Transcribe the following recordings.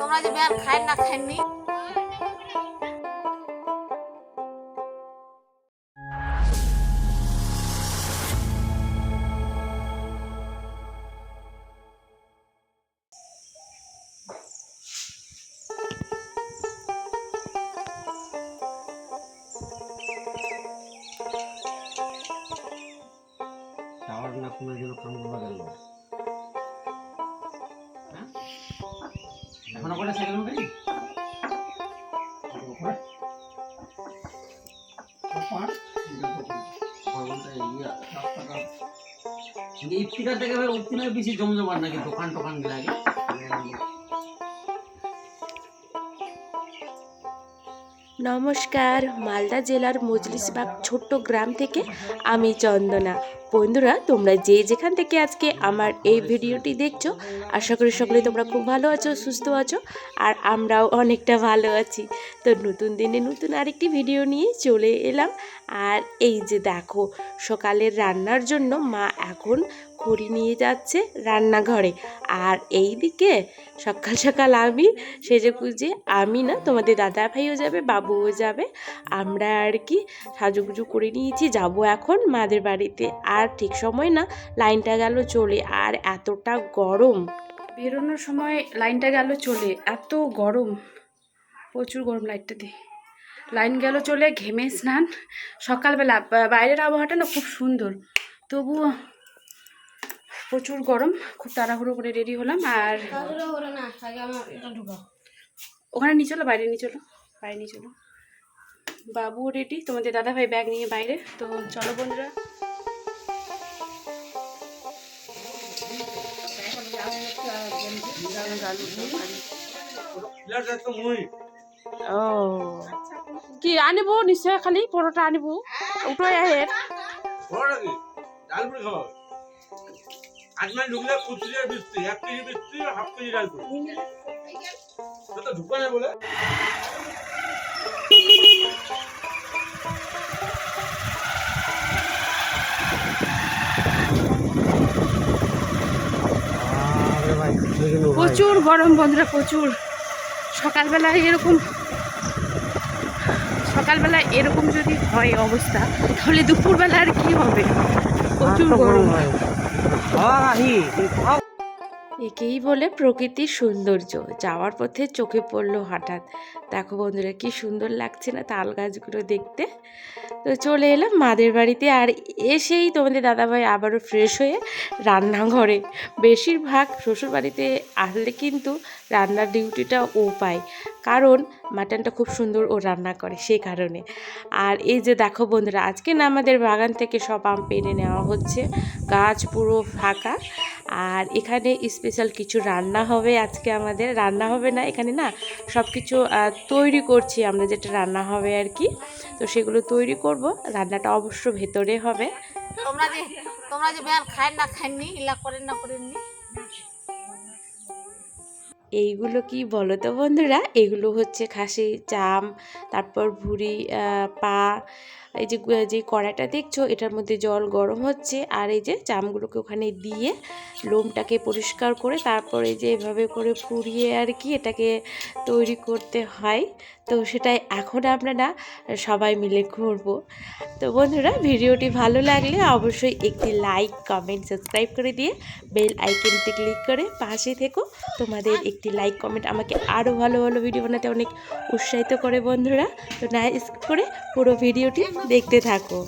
তোমরা যে বের খাই না খাইনি টাওয়ার না কোনো জন্য কাম করা গেল এখন ওখানে সাইকেল মধ্যে ইফতিকার থেকে উঠতে না বেশি জমজমাট নাকি দোকান টোকান লাগে। নমস্কার, মালদা জেলার মজলিসবাগ ছোট্ট গ্রাম থেকে আমি চন্দনা। বন্ধুরা, তোমরা যে যেখান থেকে আজকে আমার এই ভিডিওটি দেখছো, আশা করি সকলে তোমরা খুব ভালো আছো, সুস্থ আছো, আর আমরাও অনেকটা ভালো আছি। তো নতুন দিনে নতুন আরেকটি ভিডিও নিয়ে চলে এলাম। আর এই যে দেখো, সকালের রান্নার জন্য মা এখন খড়ি নিয়ে যাচ্ছে রান্নাঘরে। আর এই দিকে সকাল সকাল আমি সেজেগুজে, আমি না তোমাদের দাদা ভাইও যাবে, বাবুও যাবে, আমরা আর কি সাজুগুজু করে নিয়েছি, যাব এখন মাদের বাড়িতে। আর ঠিক সময় না লাইনটা গেল চলে, আর এতটা গরম, বেরোনোর সময় লাইনটা গেল চলে, এত গরম, প্রচুর গরম। লাইন গেল চলে, ঘেমে স্নান। সকালবেলা বাইরের আবহাওয়াটা না খুব সুন্দর, তবুও প্রচুর গরম। খুব তাড়াহুড়ো করে রেডি হলাম। আর ওখানে নিয়ে চলো, বাইরে নিয়ে চলো, বাইরে নিয়ে চলো। বাবুও রেডি, তোমাদের দাদাভাই ব্যাগ নিয়ে বাইরে। তো চলো বন্ধুরা। ও কি আনিব নিশ্চয়, খালি পরোটা আনিব, ওটাই আহের আজমান ঢুকলে কুচিয়ে বিস্তি 1 কেজি বিস্তি 1/2 কেজি ডাল করে তো ঢুকানে বলে প্রচুর গরম বন্ধুরা, প্রচুর। সকালবেলায় এরকম যদি হয় অবস্থা, তাহলে দুপুরবেলা আর কি হবে? প্রচুর গরম। একেই বলে প্রকৃতির সৌন্দর্য। যাওয়ার পথে চোখে পড়লো হঠাৎ, দেখো বন্ধুরা কি সুন্দর লাগছে না তাল গাছগুলো দেখতে। তো চলে এলাম মাদের বাড়িতে। আর এসেই তোমাদের দাদাভাই আবারও ফ্রেশ হয়ে রান্নাঘরে। বেশিরভাগ শ্বশুর বাড়িতে আসলে কিন্তু রান্নার ডিউটিটা ও পায়, কারণ মাটনটা খুব সুন্দর ও রান্না করে, সেই কারণে। আর এই যে দেখো বন্ধুরা, আজকে না আমাদের বাগান থেকে সব আম পেড়ে নেওয়া হচ্ছে, গাছ পুরো ফাঁকা। আর এখানে স্পেশাল কিছু রান্না হবে আজকে। আমাদের রান্না হবে না, এখানে না সব কিছু তৈরি করছি আমরা, যেটা রান্না হবে আর কি। তো সেগুলো তৈরি করব, রান্নাটা অবশ্য ভেতরে হবে। তোমরা যে বের খাই না খাইনি ইলা করেন না করেননি। এইগুলো কি বলো তো বন্ধুরা, এগুলো হচ্ছে খাসি চাম, তারপর ভুঁড়ি, পা। এই যে কড়াইটা দেখছো, এটার মধ্যে জল গরম হচ্ছে, আর এই যে চামগুলোকে ওখানে দিয়ে লোমটাকে পরিষ্কার করে তারপর এই যে এভাবে করে পুড়িয়ে আর কি এটাকে তৈরি করতে হয়। তো সেটাই এখন আমরা না সবাই মিলে করব। তো বন্ধুরা, ভিডিওটি ভালো লাগলে অবশ্যই একটি লাইক, কমেন্ট, সাবস্ক্রাইব করে দিয়ে বেল আইকনটি ক্লিক করে পাশে থেকো। তোমাদের একটি লাইক কমেন্ট আমাকে আরও ভালো ভালো ভিডিও বানাতে অনেক উৎসাহিত করে বন্ধুরা। তো না স্কিপ করে পুরো ভিডিওটি দেখতে থাকো।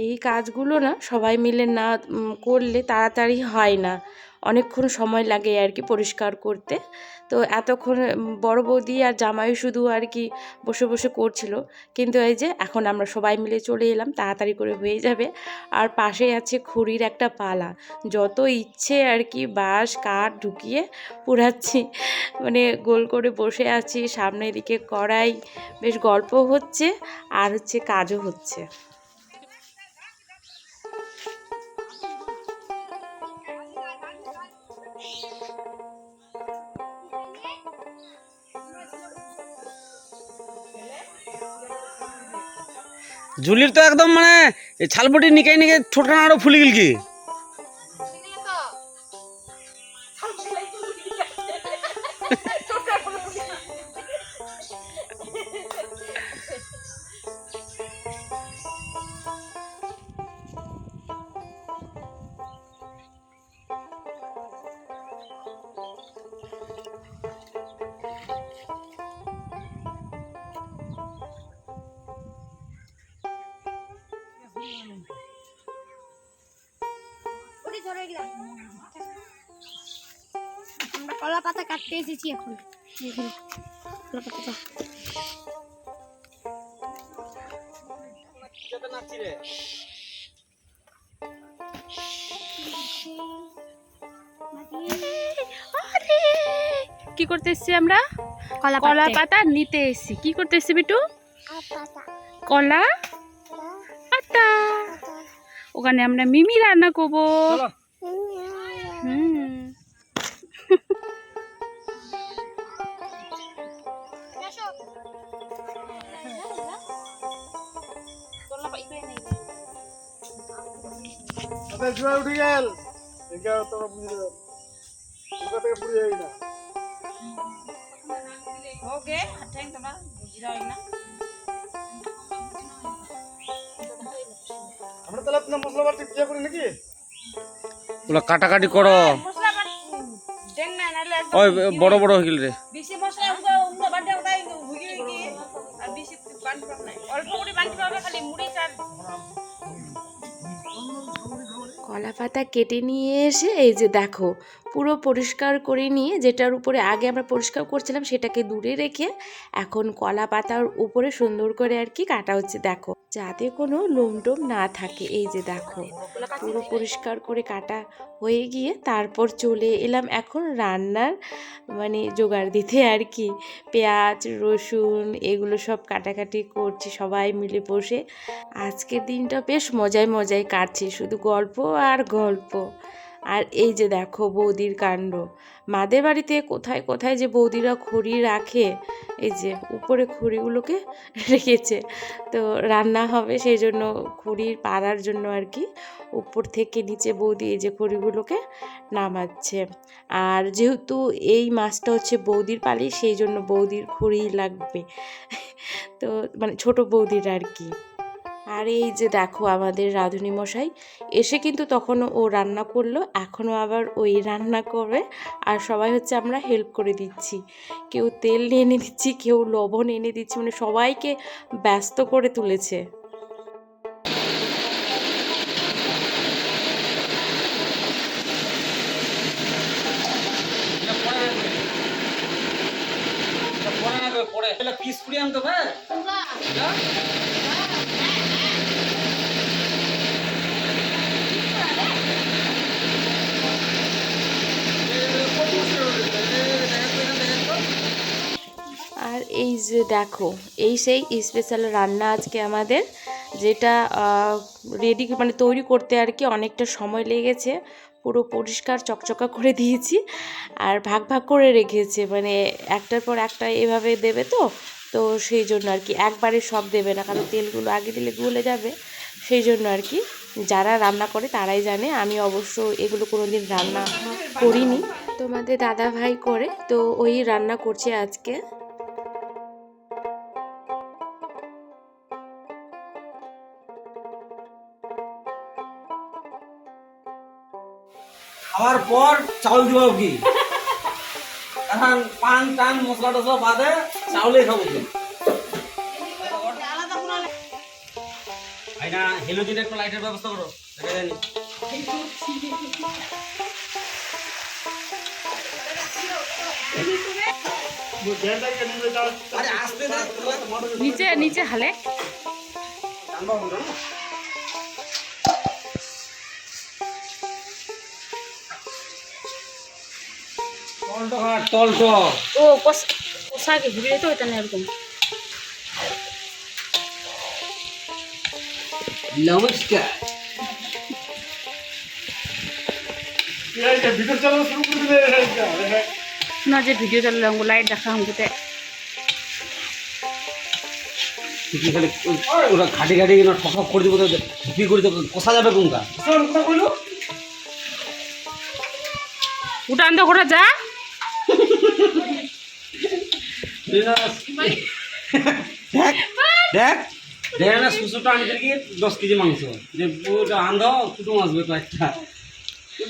এই কাজগুলো না সবাই মিলে না করলে তাড়াতাড়ি হয় না, অনেকক্ষণ সময় লাগে আর কি পরিষ্কার করতে। তো এতক্ষণ বড় বৌদি আর জামাই শুধু আর কি বসে বসে করছিল, কিন্তু এই যে এখন আমরা সবাই মিলে চলে এলাম, তাড়াতাড়ি করে হয়ে যাবে। আর পাশেই আছে খড়ির একটা পালা, যত ইচ্ছে আর কি বাঁশ কাঠ ঢুকিয়ে পুড়াচ্ছি, মানে গোল করে বসে আছি, সামনে দিকে কড়াই, বেশ গল্প হচ্ছে আর হচ্ছে কাজও হচ্ছে। ঝুলির তো একদম মানে ছালপটি নিকাই নিকে ঠোঁটখানা আরো ফুলে গেল কি। আমরা কলা পাতা কাটতে এসেছি এখন। কলা পাতাটা কি করতে এসছি আমরা? কলা পাতা নিতে এসছি। কি করতে এসছি বিটু? কলা পাতা। ওখানে আমরা মিমি রান্না করবো। উঠে গেল তোমরা বুঝে যাও, ওটা থেকে পুড়ে যাই না। আমরা তাহলে আপনার মশলা বাটি পূজা করি নাকি? ওগুলো কাটাকাটি করো, ওই বড় বড় হয়ে গেল রে। কলা পাতা কেটে নিয়ে এসে এই যে দেখো পুরো পরিষ্কার করে নিয়ে, যেটার উপরে আগে আমরা পরিষ্কার করছিলাম সেটাকে দূরে রেখে এখন কলা পাতার উপরে সুন্দর করে আর কি কাটা হচ্ছে, দেখো যাতে কোনো লোমটোম না থাকে। এই যে দেখো পুরো পরিষ্কার করে কাটা হয়ে গিয়ে তারপর চলে এলাম এখন রান্নার মানে জোগাড় দিতে আর কি। পেঁয়াজ রসুন এগুলো সব কাটাকাটি করছি সবাই মিলে বসে। আজকের দিনটা বেশ মজায় মজায় কাটছে, শুধু গল্প আর গল্প। আর এই যে দেখো বৌদির কাণ্ড, মাদের বাড়িতে কোথায় কোথায় যে বৌদিরা খড়ি রাখে, এই যে উপরে খড়িগুলোকে রেখেছে। তো রান্না হবে সেই জন্য খড়ির পাড়ার জন্য আর কি উপর থেকে নিচে বৌদি এই যে খড়িগুলোকে নামাচ্ছে। আর যেহেতু এই মাছটা হচ্ছে বৌদির পালি, সেই জন্য বৌদির খড়ি লাগবে, তো মানে ছোট বৌদির আর কি। আর এই যে দেখো আমাদের রাঁধুনি মশাই এসে কিন্তু তখনও ও রান্না করলো, এখনও আবার ওই রান্না করবে। আর সবাই হচ্ছে আমরা হেল্প করে দিচ্ছি, কেউ তেল এনে দিচ্ছি, কেউ লবণ এনে দিচ্ছি, মানে সবাইকে ব্যস্ত করে তুলেছে। পিস পুরি আনতো ভাই। আর এই যে দেখো এই সেই স্পেশাল রান্না আজকে আমাদের, যেটা রেডি মানে তৈরি করতে আর কি অনেকটা সময় লেগেছে। পুরো পরিষ্কার চকচকা করে দিয়েছি আর ভাগ ভাগ করে রেখেছে, মানে একটার পর একটা এভাবে দেবে, তো তো সেই জন্য আর কি একবারে সব দেবে না, কারণ তেলগুলো আগে দিলে গলে যাবে, সেই জন্য আর কি যারা রান্না করে তারাই জানে। আমি অবশ্য এগুলো কোনো দিন রান্না করিনি, তোমাদের দাদা ভাই করে, তো ওই রান্না করছে আজকে। খাওয়ার পর চাউল দিব কি, এখন পান টান মশলা টসলা বাদে চাউলে খাবো কি। এটা হেলোজেন একটা লাইটের ব্যবস্থা করো দেখা জানি গ্যাসটাকে নিয়ে যাও আরে আসতে না নিচে নিচে হালে টানবা হবে না টলটো হাট টলটো ও কষাকে ঘুরিয়ে তো এটা না এরকম নমস্কার এই যে ভিডিও চালানো শুরু করে দিলে এইটা না যে ভিডিও চালালাম লাইট দেখা हमको কি খালি ওরা ঘাটি ঘাটি না ঠক করে দিব তো কি করে তো কষা যাবে কোনটা শোন কথা বলো উঠান তো ঘোড়া যা দেখ দেখ দেখ না সুসুটা আনতে গিয়ে 10 কেজি মাংস যে পুরো আন্ধ কুটুম আসবে তো একটা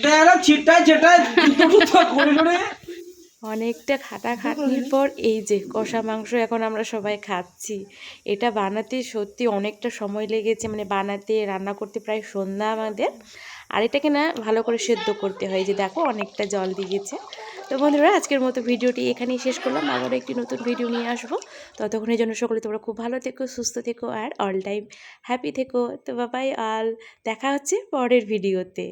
দেখ না ছিটায় ছিটায় দুটো করে লড়ে অনেকটা খাটাখাটনির পর এই যে কষা মাংস এখন আমরা সবাই খাচ্ছি। এটা বানাতে সত্যি অনেকটা সময় লেগেছে, মানে বানাতে রান্না করতে প্রায় সন্ধ্যা আমাদের। আর এটাকে না ভালো করে সেদ্ধ করতে হয়, যে দেখো অনেকটা জল দিয়েছে। তো বন্ধুরা আজকের মতো ভিডিওটি এখানেই শেষ করলাম, আবারও একটি নতুন ভিডিও নিয়ে আসবো। ততক্ষণের জন্য সকলে তোমরা খুব ভালো থেকো, সুস্থ থেকো আর অল টাইম হ্যাপি থেকো। তো বাবাই অল, দেখা হচ্ছে পরের ভিডিওতে।